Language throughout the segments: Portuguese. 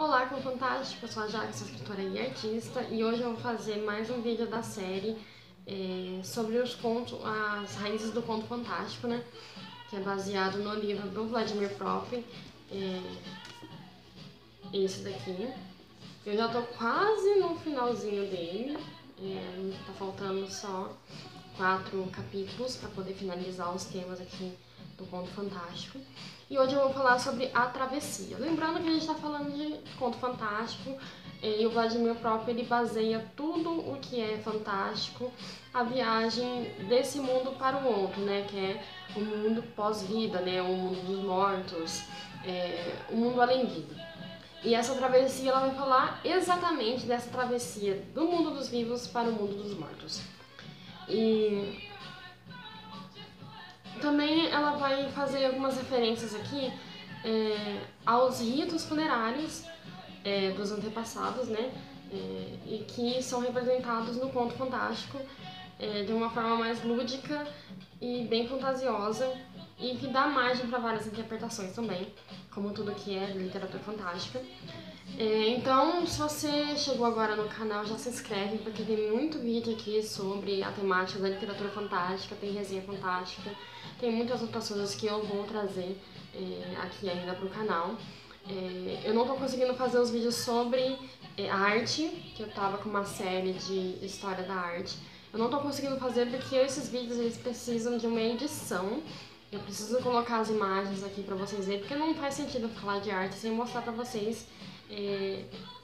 Olá, como fantástico, eu sou a Jaque, sou escritora e artista, e hoje eu vou fazer mais um vídeo da série sobre os contos, as raízes do conto fantástico, né? Que é baseado no livro do Vladimir Propp, esse daqui. Eu já tô quase no finalzinho dele, tá faltando só 4 capítulos para poder finalizar os temas aqui do conto fantástico. E hoje eu vou falar sobre a travessia. Lembrando que a gente está falando de conto fantástico e o Vladimir Propp ele baseia tudo o que é fantástico, a viagem desse mundo para o outro, né? Que é o mundo pós-vida, né? O mundo dos mortos, o mundo além-vida. E essa travessia ela vai falar exatamente dessa travessia do mundo dos vivos para o mundo dos mortos. E também ela vai fazer algumas referências aqui aos ritos funerários dos antepassados, né? E que são representados no conto fantástico de uma forma mais lúdica e bem fantasiosa e que dá margem para várias interpretações também, como tudo que é literatura fantástica. Então, se você chegou agora no canal, já se inscreve, porque tem muito vídeo aqui sobre a temática da literatura fantástica, tem resenha fantástica, tem muitas outras coisas que eu vou trazer aqui ainda pro canal. Eu não tô conseguindo fazer os vídeos sobre a arte, que eu tava com uma série de história da arte. Eu não tô conseguindo fazer porque esses vídeos eles precisam de uma edição. Eu preciso colocar as imagens aqui pra vocês verem, porque não faz sentido falar de arte sem mostrar pra vocês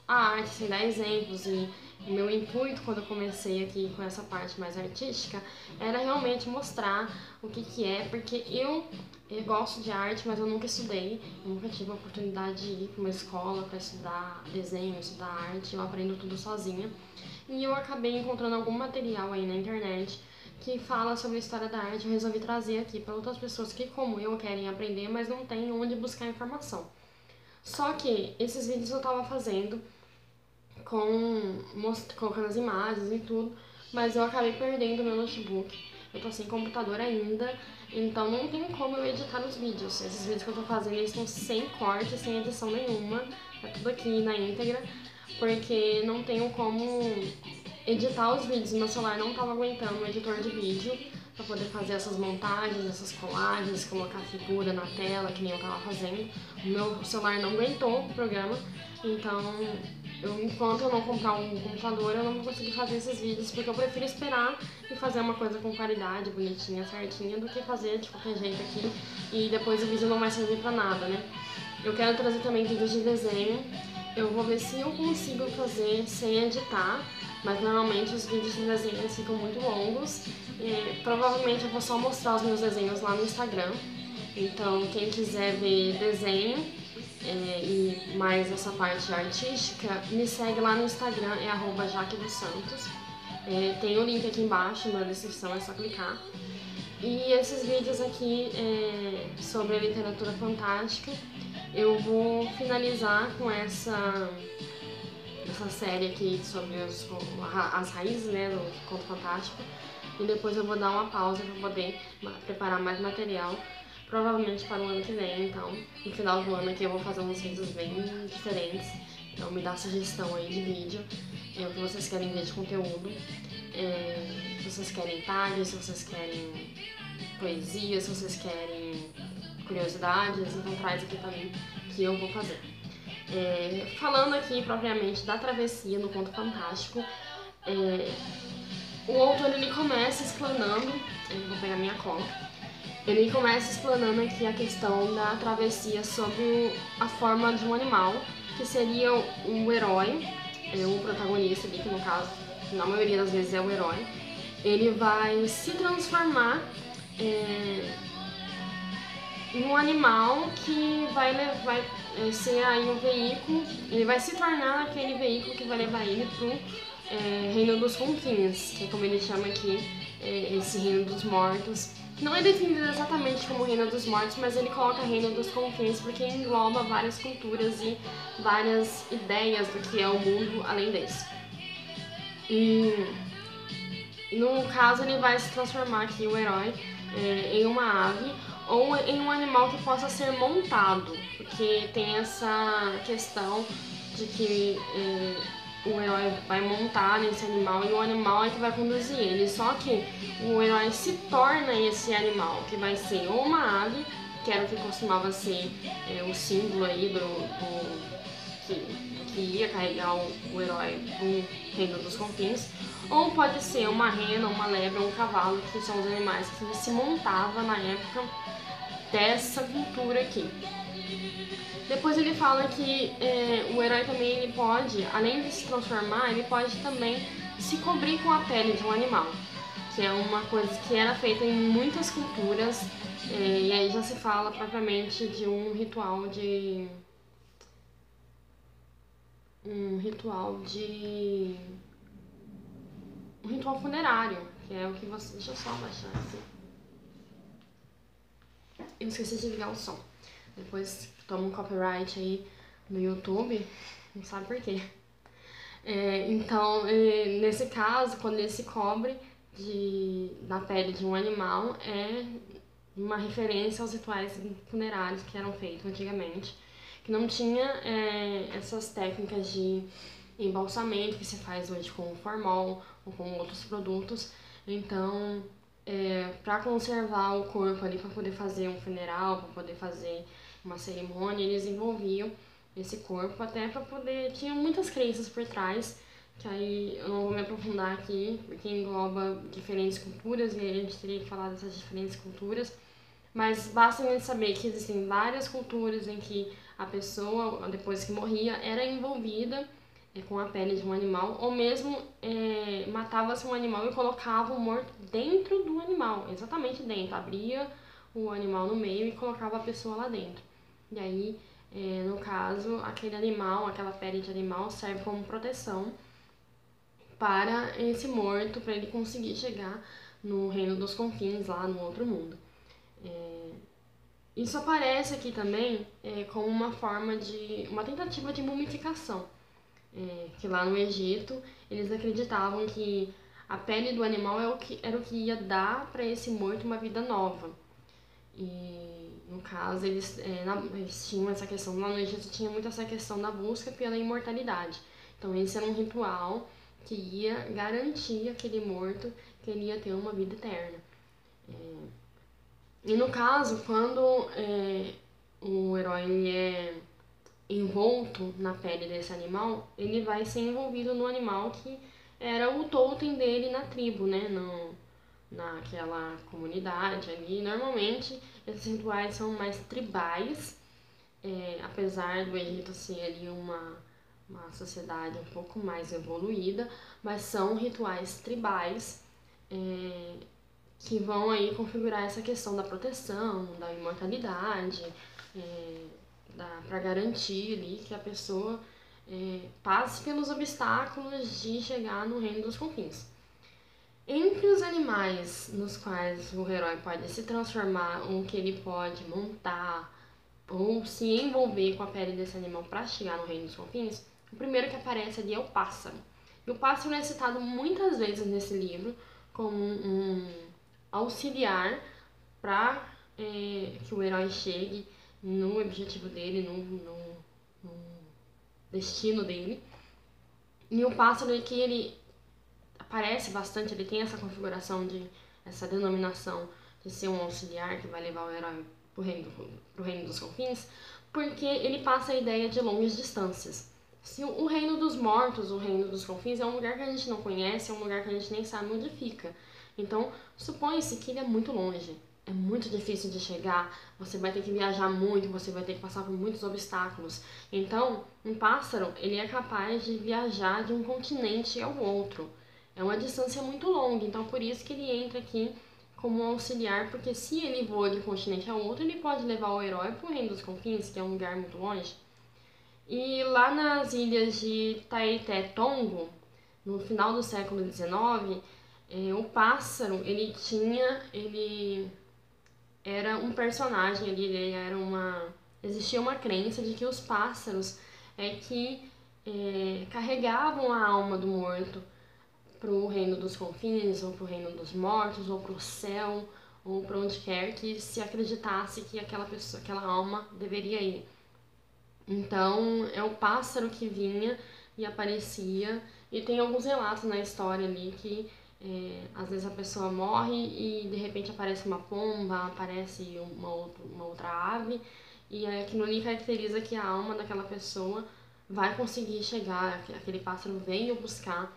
a arte, sem dar exemplos. E o meu intuito quando eu comecei aqui com essa parte mais artística era realmente mostrar o que é, porque eu gosto de arte, mas eu nunca estudei, eu nunca tive a oportunidade de ir para uma escola para estudar desenho, estudar arte, eu aprendo tudo sozinha. E eu acabei encontrando algum material aí na internet que fala sobre a história da arte, eu resolvi trazer aqui para outras pessoas que, como eu, querem aprender, mas não têm onde buscar informação. Só que esses vídeos eu tava fazendo colocando as imagens e tudo, mas eu acabei perdendo meu notebook. Eu tô sem computador ainda, então não tem como eu editar os vídeos. Esses vídeos que eu tô fazendo, eles estão sem corte, sem edição nenhuma, é tudo aqui na íntegra, porque não tenho como editar os vídeos. Meu celular não tava aguentando o editor de vídeo para poder fazer essas montagens, essas colagens, colocar figura na tela, que nem eu tava fazendo. O meu celular não aguentou o programa, então enquanto eu não comprar um computador, eu não vou conseguir fazer esses vídeos, porque eu prefiro esperar e fazer uma coisa com qualidade, bonitinha, certinha, do que fazer de qualquer jeito aqui e depois o vídeo não vai servir pra nada, né? Eu quero trazer também vídeos de desenho. Eu vou ver se eu consigo fazer sem editar, mas normalmente os vídeos de desenho ficam muito longos. Provavelmente eu vou só mostrar os meus desenhos lá no Instagram. Então quem quiser ver desenho e mais essa parte artística, me segue lá no Instagram, é @jaquedossantos. Tem o link aqui embaixo na descrição, é só clicar. E esses vídeos aqui sobre a literatura fantástica, eu vou finalizar com essa série aqui sobre as raízes, né, do conto fantástico. E depois eu vou dar uma pausa para poder preparar mais material, provavelmente para o ano que vem. Então, no final do ano aqui eu vou fazer uns vídeos bem diferentes. Então me dá sugestão aí de vídeo, o que vocês querem ver de conteúdo. Se vocês querem tags, se vocês querem poesia, se vocês querem curiosidades, então traz aqui também que eu vou fazer. Falando aqui propriamente da travessia no conto fantástico, o autor ele começa explanando, vou pegar minha cola, ele começa explanando aqui a questão da travessia sobre a forma de um animal, que seria um herói, o protagonista ali, que no caso, na maioria das vezes é o herói. Ele vai se transformar um animal que vai ser aí um veículo, ele vai se tornar aquele veículo que vai levar ele pro reino dos confins, que é como ele chama aqui, esse reino dos mortos. Não é definido exatamente como reino dos mortos, mas ele coloca reino dos confins porque engloba várias culturas e várias ideias do que é o mundo além desse. E no caso ele vai se transformar aqui, o herói, em uma ave, ou em um animal que possa ser montado, porque tem essa questão de que o herói vai montar nesse animal e o animal é que vai conduzir ele. Só que o herói se torna esse animal, que vai ser ou uma ave, que era o que costumava ser o símbolo aí que ia carregar o herói do Reino dos Confins, ou pode ser uma rena, uma lebre ou um cavalo, que são os animais que se montava na época dessa cultura aqui. Depois ele fala que o herói também ele pode, além de se transformar, ele pode também se cobrir com a pele de um animal, que é uma coisa que era feita em muitas culturas, e aí já se fala propriamente de um ritual funerário, que é o que você... Deixa eu só baixar assim. Eu esqueci de ligar o som. Depois toma um copyright aí no YouTube, não sabe por quê. Então, nesse caso, quando ele se cobre na pele de um animal, é uma referência aos rituais funerários que eram feitos antigamente, que não tinha essas técnicas de embalsamento que se faz hoje com o formol ou com outros produtos. Então, para conservar o corpo ali, para poder fazer um funeral, para poder fazer uma cerimônia, eles envolviam esse corpo até para poder... Tinha muitas crenças por trás, que aí eu não vou me aprofundar aqui, porque engloba diferentes culturas e a gente teria que falar dessas diferentes culturas, mas basta a gente saber que existem várias culturas em que a pessoa, depois que morria, era envolvida com a pele de um animal, ou mesmo matava-se um animal e colocava o morto dentro do animal, exatamente dentro, abria o animal no meio e colocava a pessoa lá dentro. E aí, no caso, aquele animal, aquela pele de animal serve como proteção para esse morto, para ele conseguir chegar no Reino dos Confins, lá no outro mundo. Isso aparece aqui também como uma forma uma tentativa de mumificação, que lá no Egito eles acreditavam que a pele do animal era o que ia dar para esse morto uma vida nova. E no caso eles tinham essa questão, lá no Egito tinha muito essa questão da busca pela imortalidade. Então esse era um ritual que ia garantir aquele morto que ele ia ter uma vida eterna. E no caso, quando o herói ele é envolto na pele desse animal, ele vai ser envolvido no animal que era o totem dele na tribo, né? Naquela comunidade ali. Normalmente, esses rituais são mais tribais, apesar do Egito ser ali uma sociedade um pouco mais evoluída, mas são rituais tribais que vão aí configurar essa questão da proteção, da imortalidade, para garantir ali que a pessoa passe pelos obstáculos de chegar no Reino dos Confins. Entre os animais nos quais o herói pode se transformar, ou que ele pode montar, ou se envolver com a pele desse animal para chegar no Reino dos Confins, o primeiro que aparece ali é o pássaro. E o pássaro é citado muitas vezes nesse livro como um auxiliar para que o herói chegue no objetivo dele, no destino dele. E o pássaro aqui, ele aparece bastante, ele tem essa configuração essa denominação de ser um auxiliar que vai levar o herói pro reino dos confins, porque ele passa a ideia de longas distâncias. Se o reino dos mortos, o reino dos confins, é um lugar que a gente não conhece, é um lugar que a gente nem sabe onde fica. Então, supõe-se que ele é muito longe, é muito difícil de chegar, você vai ter que viajar muito, você vai ter que passar por muitos obstáculos. Então, um pássaro, ele é capaz de viajar de um continente ao outro. É uma distância muito longa, então por isso que ele entra aqui como um auxiliar, porque se ele voa de um continente ao outro, ele pode levar o herói para o Reino dos Confins, que é um lugar muito longe. E lá nas ilhas de Taité-Tongo, no final do século XIX, o pássaro, ele era um personagem ali, existia uma crença de que os pássaros que carregavam a alma do morto para o reino dos confins, ou para o reino dos mortos, ou para o céu, ou para onde quer que se acreditasse que aquela pessoa, aquela alma deveria ir. Então é o pássaro que vinha e aparecia, e tem alguns relatos na história ali que às vezes a pessoa morre e de repente aparece uma pomba, aparece uma outra ave, e aquilo ali caracteriza que a alma daquela pessoa vai conseguir chegar, aquele pássaro veio buscar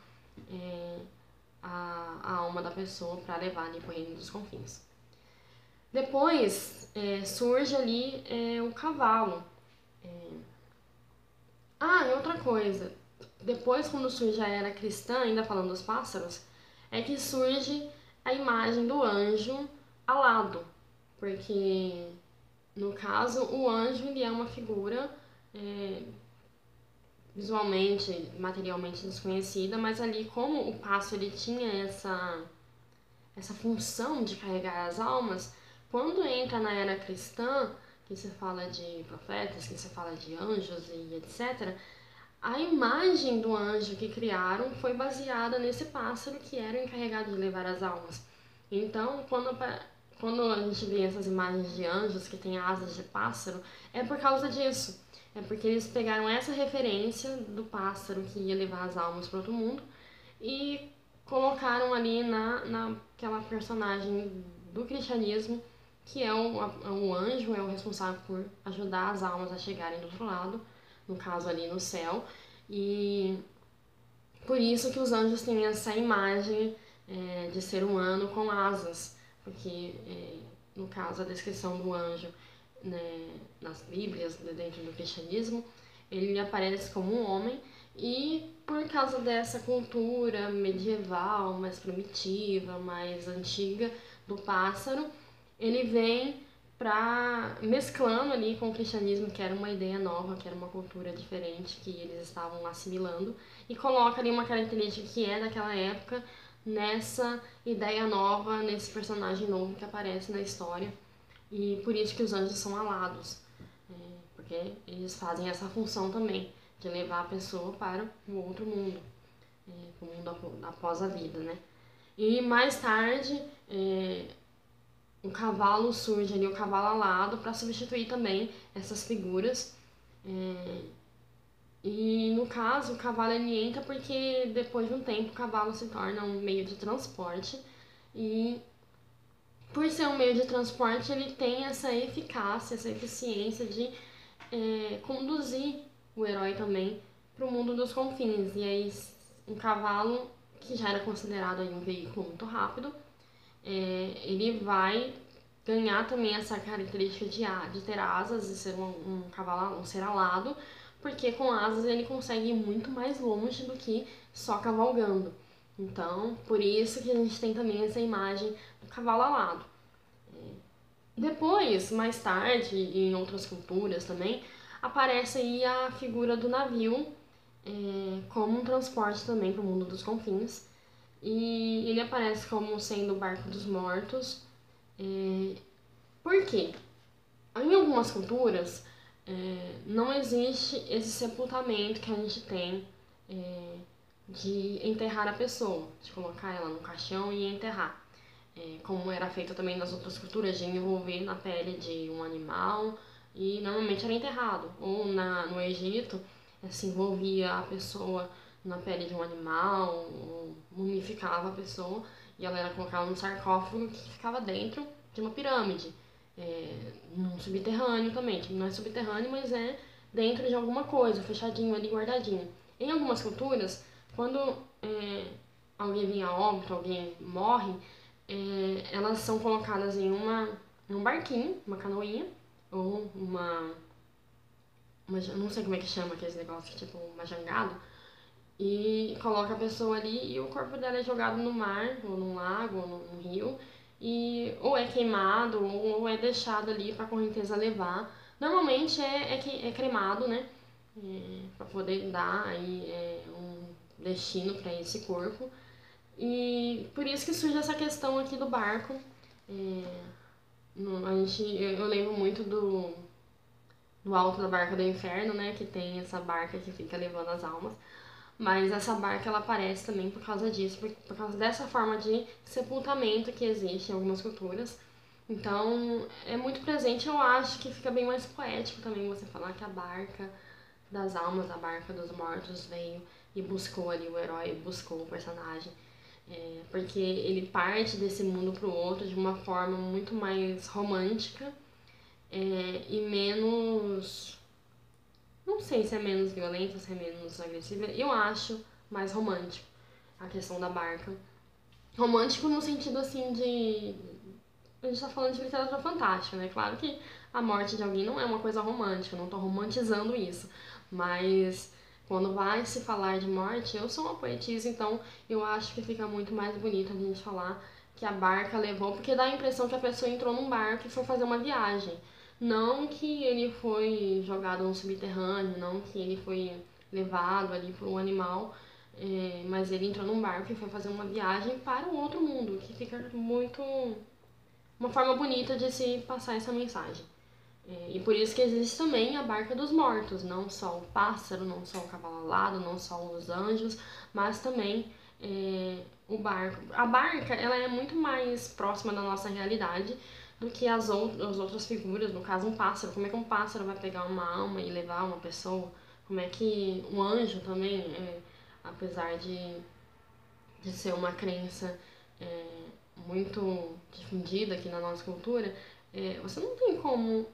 a alma da pessoa para levar ali para o reino dos confins. Depois surge ali o cavalo. E outra coisa, depois quando surge a era cristã, ainda falando dos pássaros, é que surge a imagem do anjo alado, porque no caso o anjo ele é uma figura visualmente, materialmente desconhecida, mas ali como o pássaro ele tinha essa função de carregar as almas, quando entra na era cristã, que se fala de profetas, que se fala de anjos e etc., a imagem do anjo que criaram foi baseada nesse pássaro que era o encarregado de levar as almas. Então, quando a gente vê essas imagens de anjos que têm asas de pássaro, é por causa disso. É porque eles pegaram essa referência do pássaro que ia levar as almas para outro mundo e colocaram ali naquela personagem do cristianismo que é o anjo, é o responsável por ajudar as almas a chegarem do outro lado, no caso ali no céu, e por isso que os anjos têm essa imagem de ser humano com asas, porque no caso a descrição do anjo nas Bíblias, dentro do cristianismo, ele aparece como um homem e por causa dessa cultura medieval, mais primitiva, mais antiga do pássaro, ele vem mesclando ali com o cristianismo, que era uma ideia nova, que era uma cultura diferente que eles estavam assimilando, e coloca ali uma característica que é daquela época nessa ideia nova, nesse personagem novo que aparece na história. E por isso que os anjos são alados, porque eles fazem essa função também, de levar a pessoa para o outro mundo, o mundo após a vida, né? E mais tarde, o cavalo surge ali, o cavalo alado, para substituir também essas figuras. E no caso, o cavalo ele entra porque depois de um tempo o cavalo se torna um meio de transporte e por ser um meio de transporte, ele tem essa eficácia, essa eficiência de conduzir o herói também para o mundo dos confins. E aí, um cavalo, que já era considerado aí um veículo muito rápido, ele vai ganhar também essa característica de ter asas e ser um cavalo, um ser alado, porque com asas ele consegue ir muito mais longe do que só cavalgando. Então, por isso que a gente tem também essa imagem do cavalo alado. Depois, mais tarde, em outras culturas também, aparece aí a figura do navio como um transporte também para o mundo dos confins. E ele aparece como sendo o barco dos mortos. Por quê? Em algumas culturas, não existe esse sepultamento que a gente tem de enterrar a pessoa, de colocar ela no caixão e enterrar. Como era feito também nas outras culturas, de envolver na pele de um animal e normalmente era enterrado. Ou no Egito, se envolvia a pessoa na pele de um animal, ou mumificava a pessoa e ela era colocada num sarcófago que ficava dentro de uma pirâmide, num subterrâneo também, que não é subterrâneo, mas é dentro de alguma coisa, fechadinho ali, guardadinho. Em algumas culturas, quando alguém vem a óbito, alguém morre, elas são colocadas em um barquinho, uma canoinha, ou não sei como é que chama aqueles negócios, tipo uma jangada, e coloca a pessoa ali e o corpo dela é jogado no mar, ou num lago, ou num rio, e ou é queimado, ou é deixado ali para a correnteza levar. Normalmente é cremado, né, para poder dar aí um destino para esse corpo. E por isso que surge essa questão aqui do barco. Eu lembro muito do Alto da Barca do Inferno, né? Que tem essa barca que fica levando as almas. Mas essa barca ela aparece também por causa disso, por causa dessa forma de sepultamento que existe em algumas culturas. Então, é muito presente, eu acho que fica bem mais poético também você falar que a barca das almas, a barca dos mortos veio e buscou ali o herói, buscou o personagem. Porque ele parte desse mundo pro outro de uma forma muito mais romântica e menos. Não sei se é menos violenta, se é menos agressiva. Eu acho mais romântico a questão da barca. Romântico no sentido assim de. A gente tá falando de literatura fantástica, né? Claro que a morte de alguém não é uma coisa romântica, eu não tô romantizando isso. Mas quando vai se falar de morte, eu sou uma poetisa, então eu acho que fica muito mais bonito a gente falar que a barca levou, porque dá a impressão que a pessoa entrou num barco e foi fazer uma viagem. Não que ele foi jogado no subterrâneo, não que ele foi levado ali por um animal, mas ele entrou num barco e foi fazer uma viagem para o outro mundo, que fica muito uma forma bonita de se passar essa mensagem. E por isso que existe também a barca dos mortos, não só o pássaro, não só o cavalo alado, não só os anjos, mas também o barco. A barca ela é muito mais próxima da nossa realidade do que as outras figuras, no caso um pássaro. Como é que um pássaro vai pegar uma alma e levar uma pessoa? Como é que um anjo também, apesar de ser uma crença muito difundida aqui na nossa cultura, você não tem como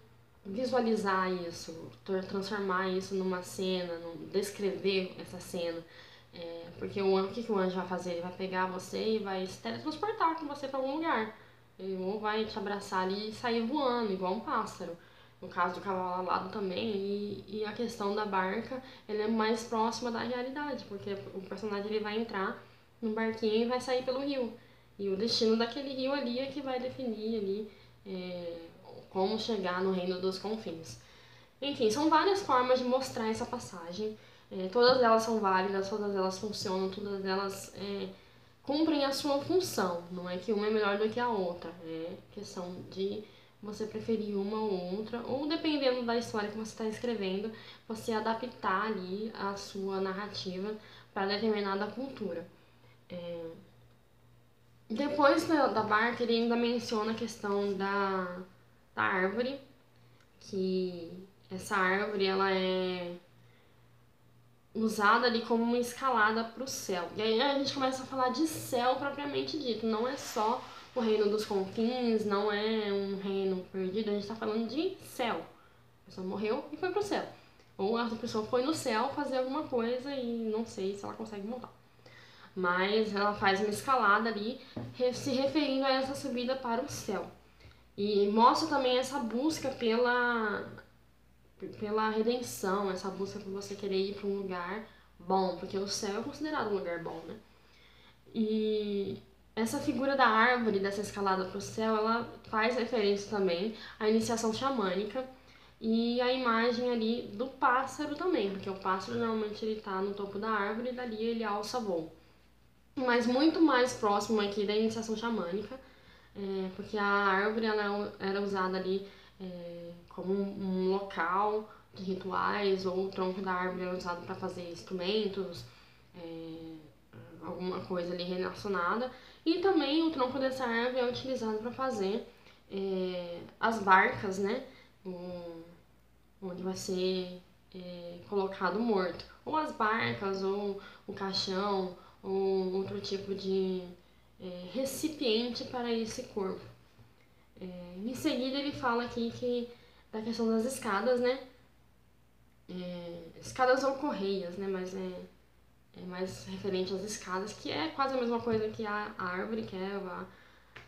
visualizar isso, transformar isso numa cena, descrever essa cena. Porque o que o anjo vai fazer? Ele vai pegar você e vai se teletransportar com você para algum lugar. Ele ou vai te abraçar ali e sair voando, igual um pássaro. No caso do cavalo alado também, e a questão da barca, ela é mais próxima da realidade, porque o personagem ele vai entrar num barquinho e vai sair pelo rio. E o destino daquele rio ali é que vai definir ali como chegar no reino dos confins. Enfim, são várias formas de mostrar essa passagem. Todas elas são válidas, todas elas funcionam, todas elas cumprem a sua função. Não é que uma é melhor do que a outra. É questão de você preferir uma ou outra, ou dependendo da história que você está escrevendo, você adaptar ali a sua narrativa para determinada cultura. Depois da barca, ele ainda menciona a questão da árvore, que essa árvore ela é usada ali como uma escalada para o céu. E aí a gente começa a falar de céu propriamente dito, não é só o reino dos confins, não é um reino perdido, a gente está falando de céu. A pessoa morreu e foi pro céu. Ou a pessoa foi no céu fazer alguma coisa e não sei se ela consegue voltar. Mas ela faz uma escalada ali, se referindo a essa subida para o céu. E mostra também essa busca pela redenção, essa busca por você querer ir para um lugar bom, porque o céu é considerado um lugar bom, né? E essa figura da árvore, dessa escalada para o céu, ela faz referência também à iniciação xamânica e a imagem ali do pássaro também, porque o pássaro normalmente ele está no topo da árvore e dali ele alça voo. Mas muito mais próximo aqui da iniciação xamânica, porque a árvore ela era usada ali como um local de rituais, ou o tronco da árvore era usado para fazer instrumentos, alguma coisa ali relacionada. E também o tronco dessa árvore é utilizado para fazer as barcas, né? Onde vai ser colocado morto. Ou as barcas, ou o caixão, ou outro tipo de recipiente para esse corpo. Em seguida ele fala aqui da questão das escadas, né? Escadas ou correias, né? Mas é mais referente às escadas, que é quase a mesma coisa que a árvore, que é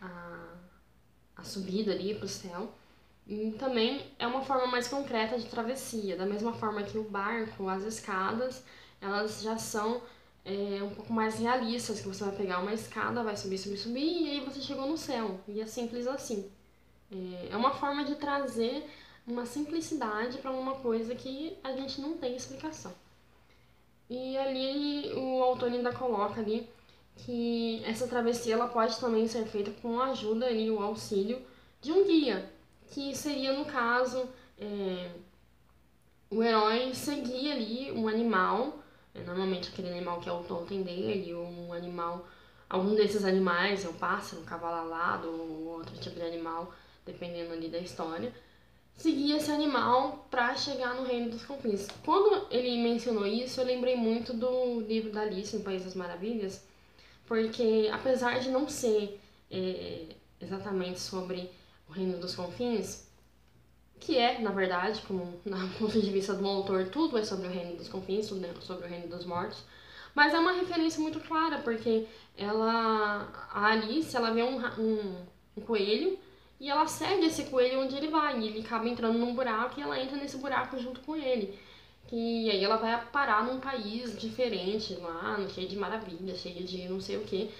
a subida ali para o céu. E também é uma forma mais concreta de travessia, da mesma forma que o barco, as escadas, elas já são um pouco mais realistas, que você vai pegar uma escada, vai subir, subir, subir, e aí você chegou no céu. E é simples assim. É uma forma de trazer uma simplicidade para uma coisa que a gente não tem explicação. E ali o autor ainda coloca ali que essa travessia ela pode também ser feita com a ajuda e o auxílio de um guia, que seria no caso o herói seguir ali um animal, normalmente aquele animal que é o totem dele, ou um animal, algum desses animais, um pássaro, um cavalo alado ou outro tipo de animal, dependendo ali da história, seguir esse animal para chegar no Reino dos Confins. Quando ele mencionou isso, eu lembrei muito do livro da Alice no País das Maravilhas, porque apesar de não ser exatamente sobre o Reino dos Confins, que é, na verdade, como no ponto de vista do autor, tudo é sobre o Reino dos Confins, tudo é sobre o Reino dos Mortos, mas é uma referência muito clara, porque a Alice, ela vê um coelho e ela segue esse coelho onde ele vai, e ele acaba entrando num buraco e ela entra nesse buraco junto com ele. E aí ela vai parar num país diferente lá, cheio de maravilhas, cheio de não sei o que.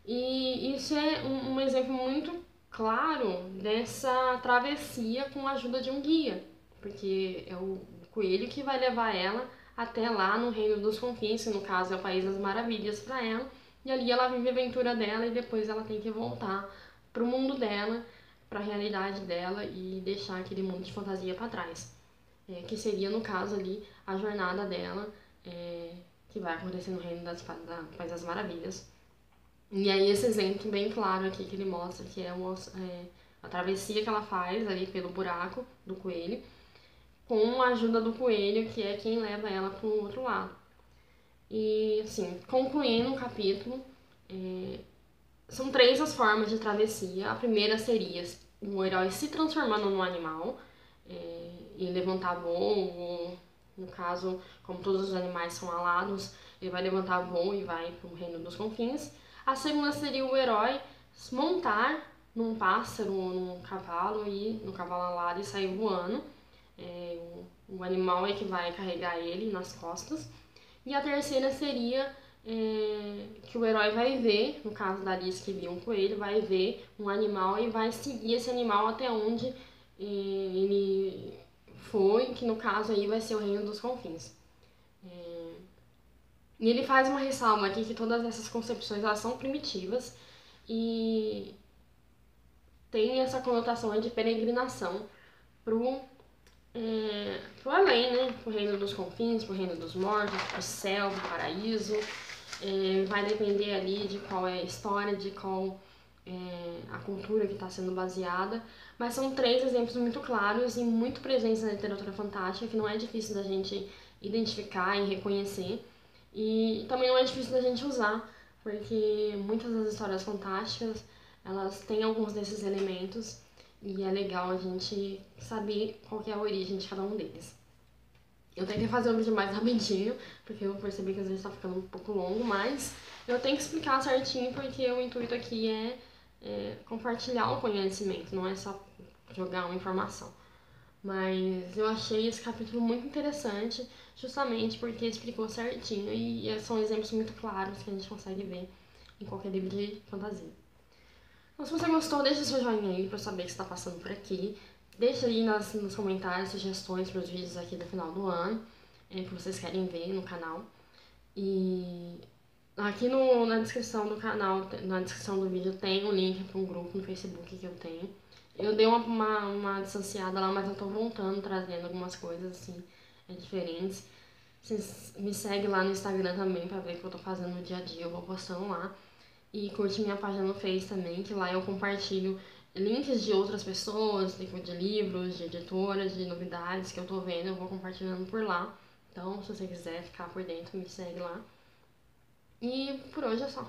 E isso é um exemplo muito claro dessa travessia com a ajuda de um guia, porque é o coelho que vai levar ela até lá no Reino dos Confins, que no caso é o País das Maravilhas para ela, e ali ela vive a aventura dela e depois ela tem que voltar pro mundo dela, para a realidade dela e deixar aquele mundo de fantasia para trás, que seria no caso ali a jornada dela, que vai acontecer no Reino das País das Maravilhas. E aí esse exemplo bem claro aqui que ele mostra que é a travessia que ela faz ali pelo buraco do coelho, com a ajuda do coelho, que é quem leva ela para o outro lado. E assim, concluindo o capítulo, são 3 as formas de travessia. A primeira seria o herói se transformando num animal e levantar voo, ou, no caso, como todos os animais são alados, ele vai levantar voo e vai para o Reino dos Confins. A segunda seria o herói montar num pássaro ou num cavalo, no cavalo alado e sair voando. O animal é que vai carregar ele nas costas. E a terceira seria que o herói vai ver, no caso da Alice que viu um coelho, vai ver um animal e vai seguir esse animal até onde ele foi, que no caso aí vai ser o Reino dos Confins. E ele faz uma ressalva aqui que todas essas concepções elas são primitivas e tem essa conotação de peregrinação pro além, né? Pro Reino dos Confins, pro Reino dos Mortos, pro céu, pro paraíso. Vai depender ali de qual é a história, de qual a cultura que está sendo baseada, mas são 3 exemplos muito claros e muito presentes na literatura fantástica, que não é difícil da gente identificar e reconhecer, e também não é difícil da gente usar, porque muitas das histórias fantásticas, elas têm alguns desses elementos, e é legal a gente saber qual que é a origem de cada um deles. Eu tentei fazer um vídeo mais rapidinho, porque eu percebi que às vezes tá ficando um pouco longo, mas eu tenho que explicar certinho, porque o intuito aqui é compartilhar o conhecimento, não é só jogar uma informação. Mas eu achei esse capítulo muito interessante, justamente porque explicou certinho e são exemplos muito claros que a gente consegue ver em qualquer livro de fantasia. Então, se você gostou, deixa seu joinha aí pra eu saber que você tá passando por aqui. Deixa aí nos comentários sugestões para os vídeos aqui do final do ano, que vocês querem ver no canal. E aqui na descrição do canal, na descrição do vídeo, tem um link para um grupo no Facebook que eu tenho. Eu dei uma distanciada lá, mas eu tô voltando, trazendo algumas coisas assim, diferentes. Vocês me seguem lá no Instagram também pra ver o que eu tô fazendo no dia a dia, eu vou postando lá. E curte minha página no Face também, que lá eu compartilho links de outras pessoas, de livros, de editoras, de novidades que eu tô vendo, eu vou compartilhando por lá. Então, se você quiser ficar por dentro, me segue lá. E por hoje é só.